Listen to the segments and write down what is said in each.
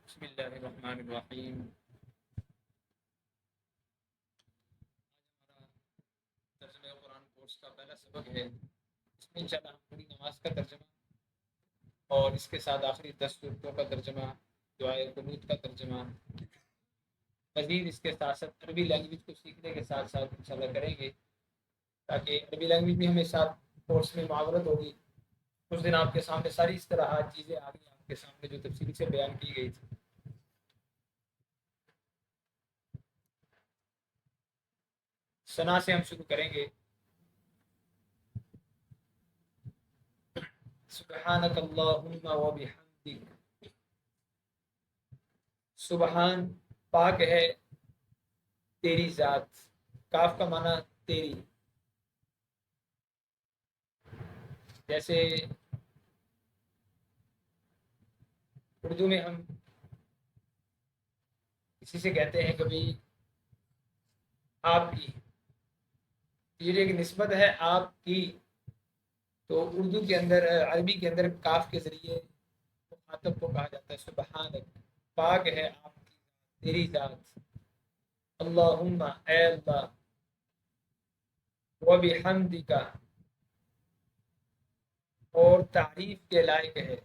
بسم اللہ الرحمن الرحیم۔ ہمارا ترجمہ قرآن کورس کا پہلا سبق ہے، اس میں انشاءاللہ ہم پوری نماز کا ترجمہ اور اس کے ساتھ آخری 10 صورتوں کا ترجمہ، دعائے قنوت کا ترجمہ، مزید اس کے ساتھ ساتھ عربی لینگویج کو سیکھنے کے ساتھ ساتھ انشاءاللہ کریں گے، تاکہ عربی لینگویج بھی ہمیں ساتھ کورس میں معاورت ہوگی۔ اس دن آپ کے سامنے ساری اس طرح چیزیں آ گئی، آپ کے سامنے جو تفصیل سے بیان کی گئی تھی۔ ثنا سے ہم شروع کریں گے۔ سبحانک اللہم و بحمدک، سبحان پاک ہے تیری ذات، کاف کا معنی تیری، جیسے اردو میں ہم کسی سے کہتے ہیں کبھی آپ کی، یہ ایک نسبت ہے آپ کی، تو اردو کے اندر عربی کے اندر کاف کے ذریعے مخاطب کو کہا جاتا ہے سبحانک، پاک ہے آپ کی تیری ذات، اللہم اے اللہ، و بحمدک اور تعریف کے لائق ہے،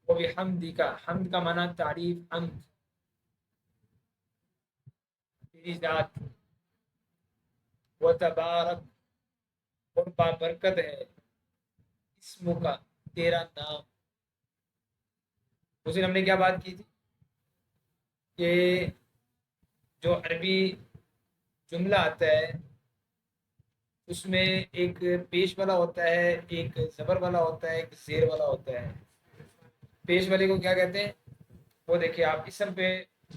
و بحمدک حمد کا معنی تعریف، حمد تیری ذات، و تبارک اور بابرکت ہے، اسم کا تیرا نام۔ اس دن ہم نے کیا بات کی تھی کہ جو عربی جملہ آتا ہے اس میں ایک پیش والا ہوتا ہے، ایک زبر والا ہوتا ہے، ایک زیر والا ہوتا ہے۔ پیش والے کو کیا کہتے ہیں؟ وہ دیکھیے آپ اسم پہ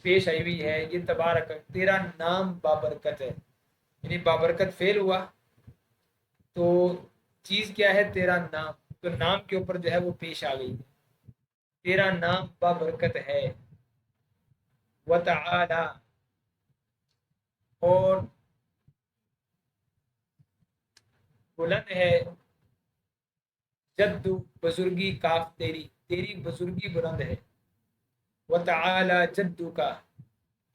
پیش آئی ہوئی ہے، یہ تبارک تیرا نام بابرکت ہے، یعنی بابرکت فعل ہوا تو چیز کیا ہے؟ تیرا نام، تو نام کے اوپر جو ہے وہ پیش آ گئی، تیرا نام بابرکت ہے، وتعالی اور بلند ہے، جد بزرگی کاف تیری، تیری بزرگی بلند ہے، وتعالی جدو کا،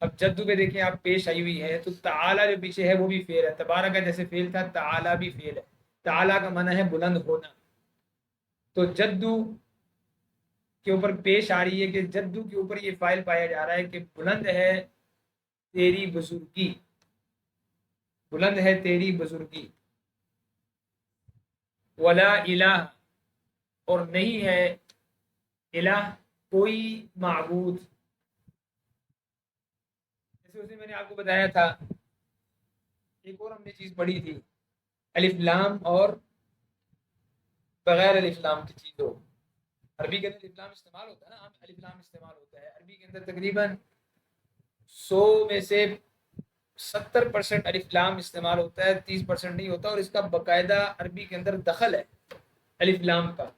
اب جدو پہ دیکھیں آپ پیش آئی ہوئی ہے تو تعالی جو پیچھے ہے وہ بھی فعل ہے، تبارک کا جیسے فعل تھا تعالی بھی فعل ہے، تعالی کا معنی ہے بلند ہونا، تو جدو کے اوپر پیش آ رہی ہے کہ جدو کے اوپر یہ فائل پایا جا رہا ہے کہ بلند ہے تیری بزرگی، بلند ہے تیری بزرگی، ولا الہ اور نہیں ہے الہ کوئی معبود، جیسے اس دن میں نے آپ کو بتایا تھا ایک اور ہم نے چیز پڑھی تھی، الف لام اور بغیر الف لام کی چیز ہو، عربی کے اندر الف لام استعمال ہوتا ہے نا، عام الف لام استعمال ہوتا ہے عربی کے اندر، تقریباً 100 میں سے 70% الف لام استعمال ہوتا ہے، 30% نہیں ہوتا، اور اس کا باقاعدہ عربی کے اندر دخل ہے الف لام کا،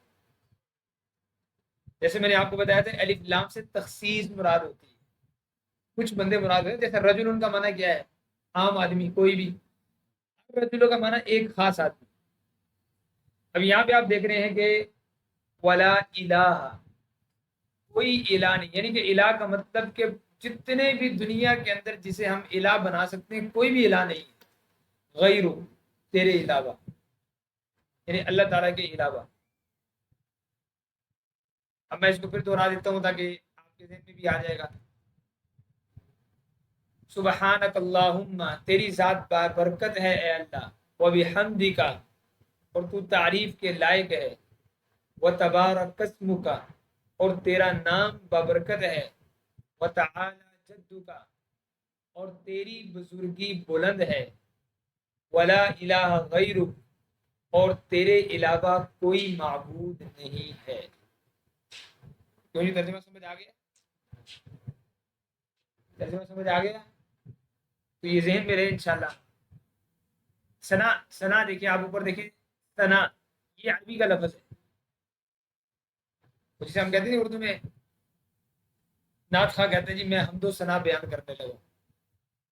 جیسے میں نے آپ کو بتایا تھا الف لام سے تخصیص مراد ہوتی ہے، کچھ بندے مراد ہوتے ہیں، جیسے رجل ان کا معنی کیا ہے؟ عام آدمی، کوئی بھی، رجلوں کا معنی ایک خاص آدمی۔ اب یہاں پہ آپ دیکھ رہے ہیں کہ ولا الہ کوئی الہ نہیں، یعنی کہ الہ کا مطلب کہ جتنے بھی دنیا کے اندر جسے ہم الہ بنا سکتے ہیں کوئی بھی الہ نہیں ہے غیر تیرے علاوہ، یعنی اللہ تعالیٰ کے علاوہ۔ اب میں اس کو پھر دوہرا دیتا ہوں تاکہ آپ کے ذہن میں بھی آ جائے گا۔ سبحانک اللہم تیری ذات برکت ہے اے اللہ، و بحمدک اور تو تعریف کے لائق ہے، و تبارک اسمک اور تیرا نام بابرکت ہے، و تعالی جدک اور تیری بزرگی بلند ہے، ولا الہ غیرک اور تیرے علاوہ کوئی معبود نہیں ہے۔ کیوں یہ ترجمہ سمجھ آ گیا؟ ترجمہ سمجھ آ گیا تو یہ ذہن میں رہے انشاءاللہ۔ ثنا، ثنا دیکھیں آپ اوپر دیکھیں، ثنا یہ عربی کا لفظ ہے، جسے ہم کہتے ہیں اردو میں نعت خواہ کہتے ہیں جی میں حمد و ثنا بیان کرنے لگا،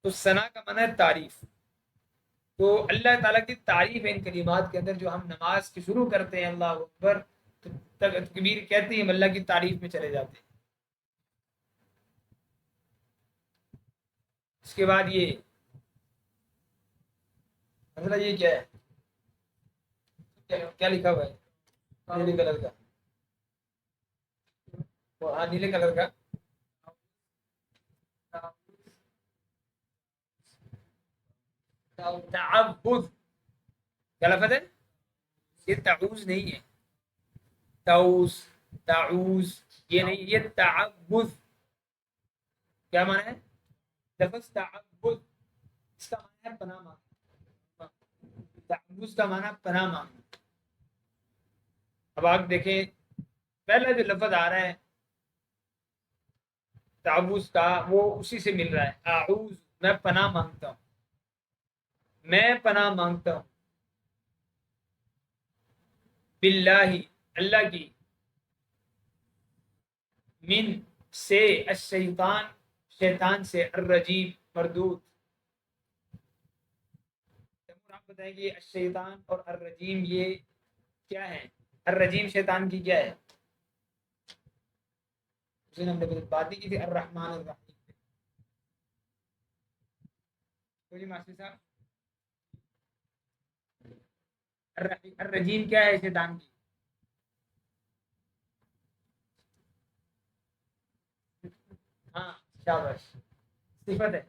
تو ثنا کا معنی ہے تعریف، تو اللہ تعالیٰ کی تعریف ہے ان کلمات کے اندر، جو ہم نماز کی شروع کرتے ہیں اللہ اکبر تو تکبیر کہتے ہیں ہم اللہ کی تعریف میں چلے جاتے ہیں، اس کے بعد یہ مسئلہ یہ کیا ہے، کیا لکھا ہوا ہے نیلے کلر کا، ہاں نیلے کلر کا، تعبد کیا لفظ ہے؟ یہ تعوذ نہیں ہے، تعوذ تعوذ یہ نہیں، یہ تعبد کیا معنی ہے؟ لفظ تعبد اس کا معنی ہے پناہ مانگنا، تعوذ کا معنی پناہ مانگنا۔ اب آپ دیکھیں پہلا جو لفظ آ رہا ہے تعوذ کا وہ اسی سے مل رہا ہے، اعوذ میں پناہ مانگتا ہوں، میں پناہ مانگتا ہوں باللہ اللہ کی، من سے الشیطان شیطان سے، الرجیم مردود۔ آپ بتائیں کہ الشیطان اور الرجیم یہ کیا ہے؟ الرجیم شیطان کی کیا ہے؟ اس نے ہم نے بات نہیں کی تھی، الرحمن الرحیم۔ تو جی ماسٹر صاحب الرجیم کیا ہے شیطان کی؟ ہاں شاباش، صفت ہے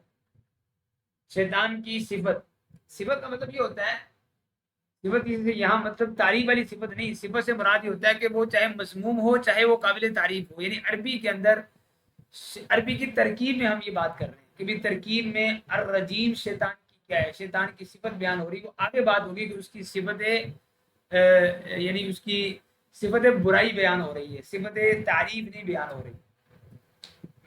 شیطان کی، صفت۔ صفت کا مطلب یہ ہوتا ہے، صفت یہاں مطلب تعریف والی صفت نہیں، صفت سے مراد یہ ہوتا ہے کہ وہ چاہے مذموم ہو چاہے وہ قابل تعریف ہو، یعنی عربی کے اندر، عربی کی ترکیب میں ہم یہ بات کر رہے ہیں کہ بھی ترکیب میں الرجیم شیطان کی کیا ہے، شیطان کی صفت بیان ہو رہی ہے، وہ آگے بات ہوگی کہ اس کی صفت یعنی اس کی صفت برائی بیان ہو رہی ہے، صفت تعریف نہیں بیان ہو رہی۔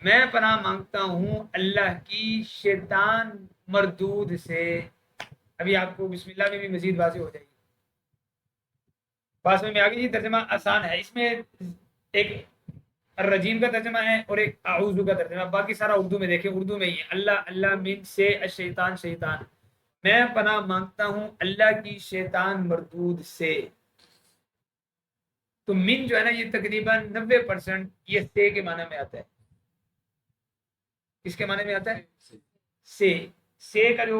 میں پناہ مانگتا ہوں اللہ کی شیطان مردود سے۔ ابھی آپ کو بسم اللہ میں بھی مزید واضح ہو جائے گی، پاس میں آگے یہ ترجمہ آسان ہے، اس میں ایک الرجیم کا ترجمہ ہے اور ایک اعوذ کا ترجمہ، باقی سارا اردو میں دیکھیں، اردو میں ہی ہے، اللہ اللہ من سے الشیطان شیطان، میں پناہ مانگتا ہوں اللہ کی شیطان مردود سے۔ تو من جو ہے نا یہ تقریباً 90% یہ سے کے معنی میں آتا ہے، کس کے معنی میں آتا ہے؟ سے کا جو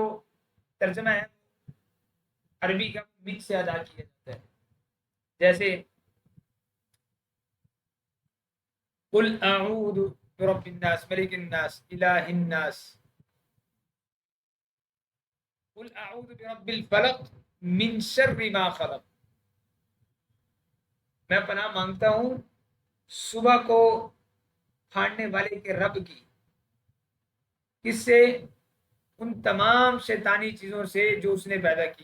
ترجمہ ہے عربی کا من سے ادا کیا جاتا ہے، جیسے قل اعوذ برب الناس ملک الناس الہ الناس، قل اعوذ برب الفلق من شر ما خلق، میں پناہ مانگتا ہوں صبح کو پھاڑنے والے کے رب کی، کس سے؟ ان تمام شیطانی چیزوں سے جو اس نے پیدا کی۔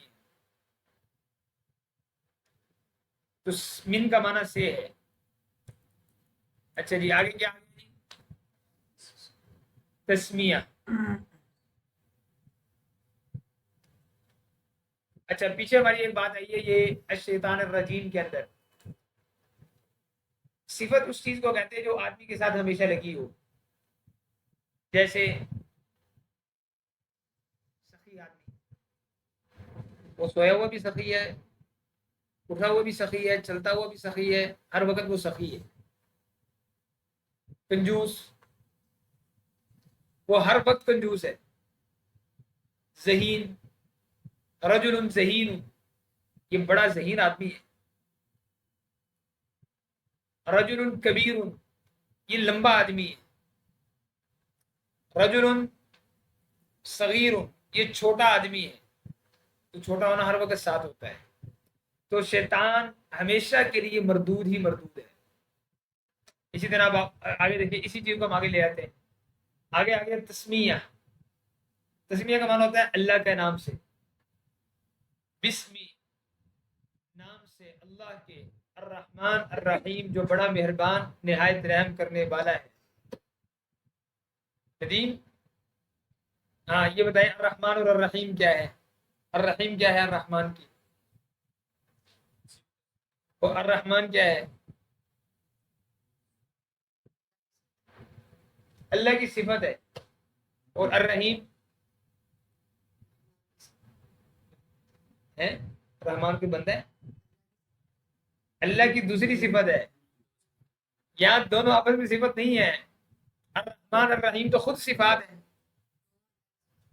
تو من کا معنی سے ہے۔ اچھا جی آگے کیا؟ تسمیہ۔ اچھا پیچھے ہماری ایک بات آئی ہے، یہ الشیطان الرجیم کے اندر صفت اس چیز کو کہتے ہیں جو آدمی کے ساتھ ہمیشہ لگی ہو، جیسے سخی آدمی، وہ سویا ہوا بھی سخی ہے، اٹھا ہوا بھی سخی ہے، چلتا ہوا بھی سخی ہے، ہر وقت وہ سخی ہے۔ کنجوس، وہ ہر وقت کنجوس ہے۔ ذہین، رجل ذہین، یہ بڑا ذہین آدمی ہے۔ رجل کبیر، یہ لمبا آدمی ہے۔ رجل صغیر، یہ چھوٹا آدمی ہے۔ تو چھوٹا ہونا ہر وقت ساتھ ہوتا ہے۔ تو شیطان ہمیشہ کے لیے مردود ہی مردود ہے۔ اسی طرح آپ آگے دیکھیں، اسی چیز کو ہم آگے لے آتے ہیں، آگے آگے تسمیہ۔ تسمیہ کا معنی ہوتا ہے اللہ کے نام سے، بسمی نام سے اللہ کے، الرحمن الرحیم جو بڑا مہربان نہایت رحم کرنے والا ہے۔ ندیم ہاں یہ بتائیں الرحمن اور الرحیم کیا ہے؟ الرحیم کیا ہے الرحمن کی؟ اور الرحمن کیا ہے؟ اللہ کی صفت ہے، اور الرحیم ہے رحمان کے بندہ ہے، اللہ کی دوسری صفت ہے، یہاں دونوں آپس میں صفت نہیں ہے، الرحمن الرحیم تو خود صفات ہے۔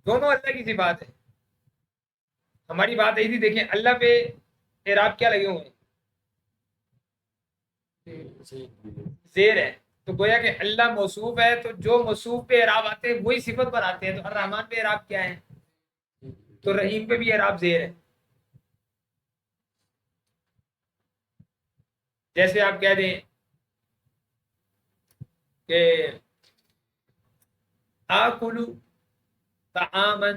دونوں اللہ کی صفات ہے. ہماری بات یہی تھی، دیکھیں اللہ پہ اعراب کیا لگے ہوئے ہیں؟ زیر ہے. تو گویا کہ اللہ موصوف ہے، تو جو موصوف پہ اعراب آتے ہیں وہی صفت پر آتے ہیں. تو الرحمن پہ اعراب کیا ہے؟ تو رحیم پہ بھی اعراب زیر ہے. جیسے آپ کہہ دیں کہ آکلو طعامن،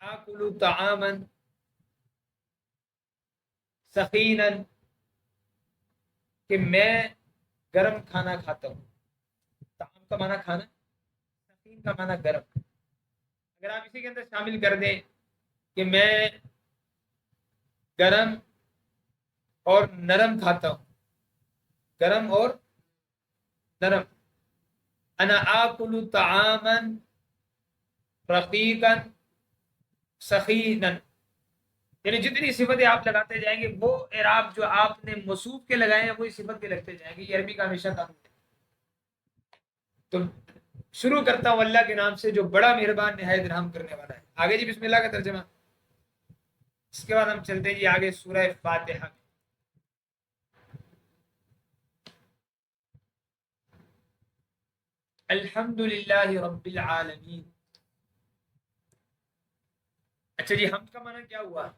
آکلو طعامن سخینن، کہ میں گرم کھانا کھاتا ہوں. طعام کا معنی کھانا، سخین کا معنی گرم. اگر آپ اسی کے اندر شامل کر دیں کہ میں گرم اور نرم کھاتا ہوں، گرم اور نرم. انا آکل طعاما رقیقا سخینا، یعنی جتنی صفتیں آپ لگاتے جائیں گے وہ اعراب جو آپ نے موصوف کے لگائے ہیں وہی صفت کے لگتے جائیں گے. یہ عربی کا ہمیشہ قانون ہے. تو شروع کرتا ہوں اللہ کے نام سے جو بڑا مہربان نہایت رحم کرنے والا ہے. آگے جی بسم اللہ کا ترجمہ. اس کے بعد ہم چلتے ہیں جی آگے سورہ فاتحہ میں. الحمد للہ رب العالمین. اچھا جی، حمد کا معنی کیا ہوا؟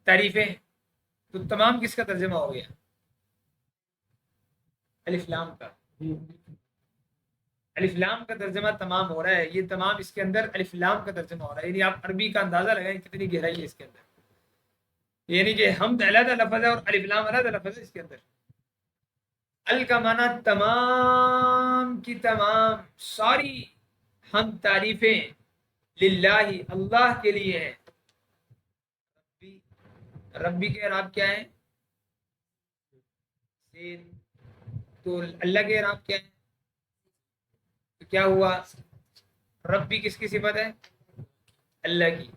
تعریفیں. تو تمام کس کا ترجمہ ہو گیا؟ الف لام کا. الف لام کا ترجمہ تمام ہو رہا ہے. یہ تمام اس کے اندر الف لام کا ترجمہ ہو رہا ہے. یعنی آپ عربی کا اندازہ لگائیں کتنی گہرائی ہے اس کے اندر. یعنی کہ حمد علیحدہ لفظ ہے اور الف لام علیحدہ لفظ ہے اس کے اندر. ال کا معنی تمام کی تمام ساری ہم تعریفیں للہ اللہ کے لیے ہیں. ربی کے اعراب کیا ہے؟ تو اللہ کے اعراب کیا ہے؟ تو کیا ہوا؟ ربی کس کی صفت ہے؟ اللہ کی.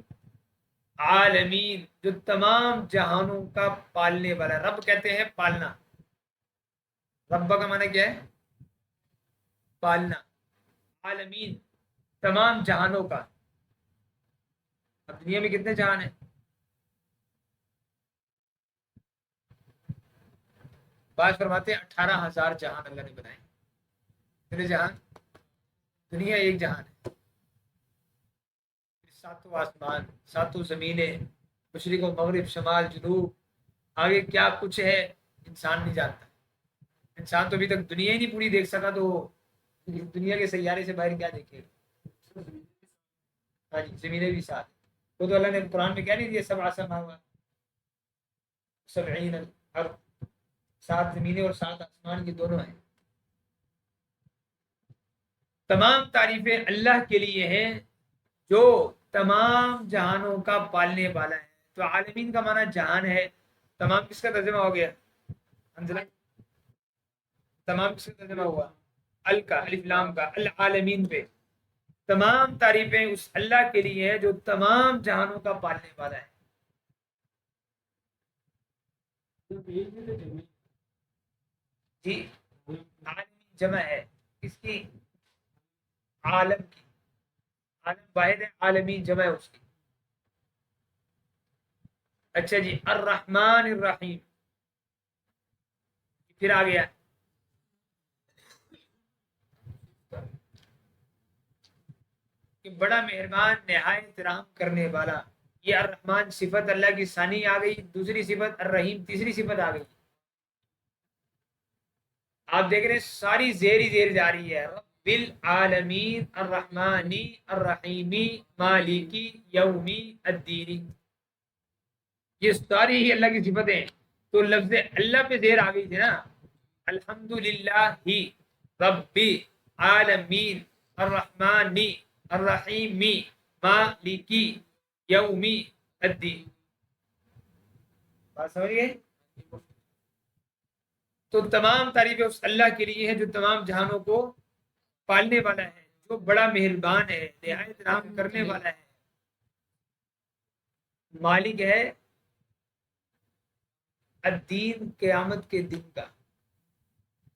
عالمین جو تمام جہانوں کا پالنے والا. رب کہتے ہیں پالنا. رب کا معنی کیا ہے؟ پالنا. عالمین تمام جہانوں کا. اب دنیا میں کتنے جہان ہیں؟ بعض فرماتے ہیں 18,000 جہان اللہ نے بنائے. کتنے جہان؟ دنیا ایک جہان ہے. ساتوں آسمان، ساتوں زمینیں، مشرق و مغرب، شمال جنوب، آگے کیا کچھ ہے انسان نہیں جانتا. انسان تو ابھی تک دنیا ہی نہیں پوری دیکھ سکا، تو دنیا کے سیارے سے باہر کیا دیکھے. ہاں جی، زمینیں بھی ساتھ. وہ تو اللہ نے قرآن میں کیا نہیں دیا سب آسمان ہوا سبعین الارض، 7 زمینیں اور 7 آسمان کی دونوں ہیں. تمام تعریفیں اللہ کے لیے ہیں جو تمام جہانوں کا پالنے والا ہے. تو عالمین کا معنی جہان ہے. تمام کس کا ترجمہ ہو گیا؟ حنزلہ. تمام کس کا ترجمہ ہوا؟ ال کا، الف لام کا. العالمین پہ تمام تعریفیں اس اللہ کے لیے ہیں جو تمام جہانوں کا پالنے والا ہے. جی، عالمین جمع ہے کس کی؟ عالم کی. عالم واحد ہے، عالمین جمع ہے اس کی. اچھا جی، الرحمن الرحیم. پھر آ گیا کہ بڑا مہربان نہایت رحم کرنے والا. یہ الرحمن صفت اللہ کی ثانی آ گئی. دوسری صفت الرحیم تیسری صفت آ گئی. آپ دیکھ رہے ہیں ساری زیری زیر جا رہی ہے. رب العالمین الرحمانی الرحیمی مالکی یومی الدینی، یہ ساری ہی اللہ کی صفتیں. تو لفظ اللہ پہ زیر آ گئی تھی نا. الحمد للہ ہی ربی عالمین الرحمانی الرحیمی مالکی یومی الدین. بات سمجھ گئے؟ تو تمام تعریفیں اس اللہ کے لیے ہیں جو تمام جہانوں کو پالنے والا ہے، جو بڑا مہربان ہے، نہایت رحم کرنے والا ہے، مالک ہے الدین قیامت کے دن کا.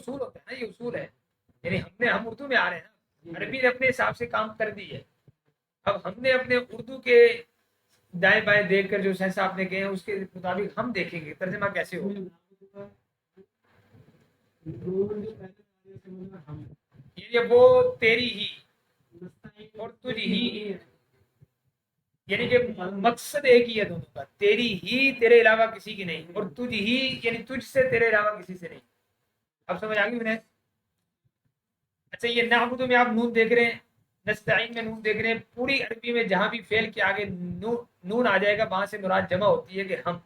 اصول ہوتا ہے نا، یہ اصول ہے. یعنی ہم اردو میں آ رہے ہیں نا، عربی نے اپنے حساب سے کام کر دی ہے. اب ہم نے اپنے اردو کے دائیں بائیں دیکھ کر جو سینس آپ نے کہے ہیں اس کے مطابق ہم دیکھیں گے ترجمہ کیسے ہوگا. یہ وہ تیری ہی اور تجھ ہی، یعنی کہ مقصد ایک ہی ہے دونوں کا، تیری ہی تیرے علاوہ کسی کی نہیں، اور تجھ ہی یعنی تجھ سے تیرے علاوہ کسی سے نہیں. اب سمجھ آ گئی انہیں. اچھا یہ نعبد میں آپ نون دیکھ رہے ہیں، نستعین میں نون دیکھ رہے ہیں. پوری عربی میں جہاں بھی فعل کے آگے نون آ جائے گا وہاں سے مراد جمع ہوتی ہے کہ ہم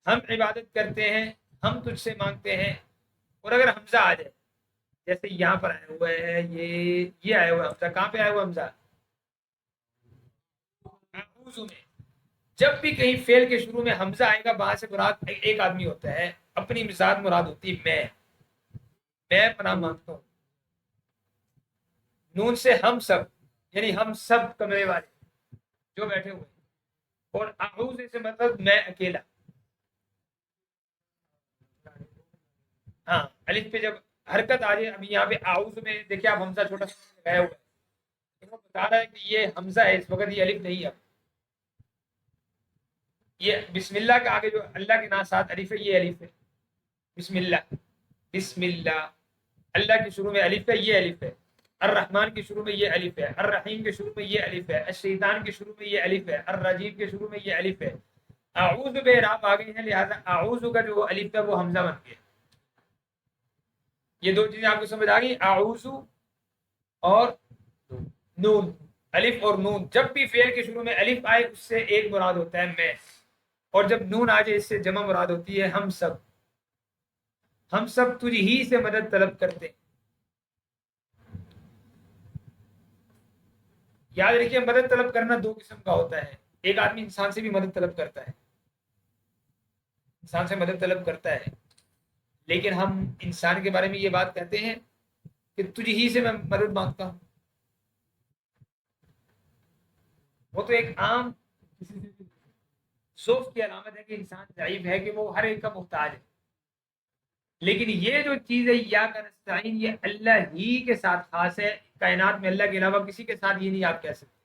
عبادت کرتے ہیں، ہم تجھ سے مانگتے ہیں. اور اگر حمزہ آ جائے جیسے یہاں پر آیا ہوا ہے، یہ آیا ہوا حمزہ، کہاں پہ آیا ہوا حمزہ؟ اعوذ میں. جب بھی کہیں فعل کے شروع میں حمزہ آئے گا وہاں سے مراد ایک آدمی ہوتا ہے، اپنی ذات مراد ہوتی ہے میں پناہ مانگتا ہوں. نون سے ہم سب، یعنی ہم سب کمرے والے جو بیٹھے ہوئے. اور اعوذ سے مطلب میں اکیلا. ہاں الف پہ جب حرکت آ جائے، ابھی یہاں پہ اعوذ میں دیکھیں آپ حمزہ چھوٹا سا گیا ہوا ہے، بتا رہا ہے کہ یہ حمزہ ہے اس وقت، یہ الف نہیں ہے. یہ بسم اللہ کے آگے جو اللہ کے نام ساتھ الف ہے، یہ الف ہے. بسم اللہ، بسم اللہ. اللہ کے شروع میں الف ہے، یہ الف ہے. الرحمن کے شروع میں یہ الف ہے. الرحیم کے شروع میں یہ الف ہے. الشیطان کے شروع میں یہ الف ہے. الرجیم کے شروع میں یہ الف ہے. اعوذ بے راب آ گئی ہیں، لہذا اعوذ کا جو الف ہے وہ حمزہ بن گیا. یہ دو چیزیں آپ کو سمجھ آ گئی، اعوذ اور نون. الف اور نون، جب بھی فعل کے شروع میں الف آئے اس سے ایک مراد ہوتا ہے میں، اور جب نون آ جائے اس سے جمع مراد ہوتی ہے ہم سب. ہم سب تجھ ہی سے مدد طلب کرتے ہیں. یاد رکھیے مدد طلب کرنا دو قسم کا ہوتا ہے. ایک آدمی انسان سے بھی مدد طلب کرتا ہے، انسان سے مدد طلب کرتا ہے، لیکن ہم انسان کے بارے میں یہ بات کہتے ہیں کہ تجھ ہی سے میں مدد مانگتا ہوں. وہ تو ایک عام ذوق کی علامت ہے کہ انسان ضعیف ہے، کہ وہ ہر ایک کا محتاج ہے. لیکن یہ جو چیز ہے یا کا نستعین، یہ اللہ ہی کے ساتھ خاص ہے. کائنات میں اللہ کے علاوہ کسی کے ساتھ یہ نہیں آپ کہہ سکتے.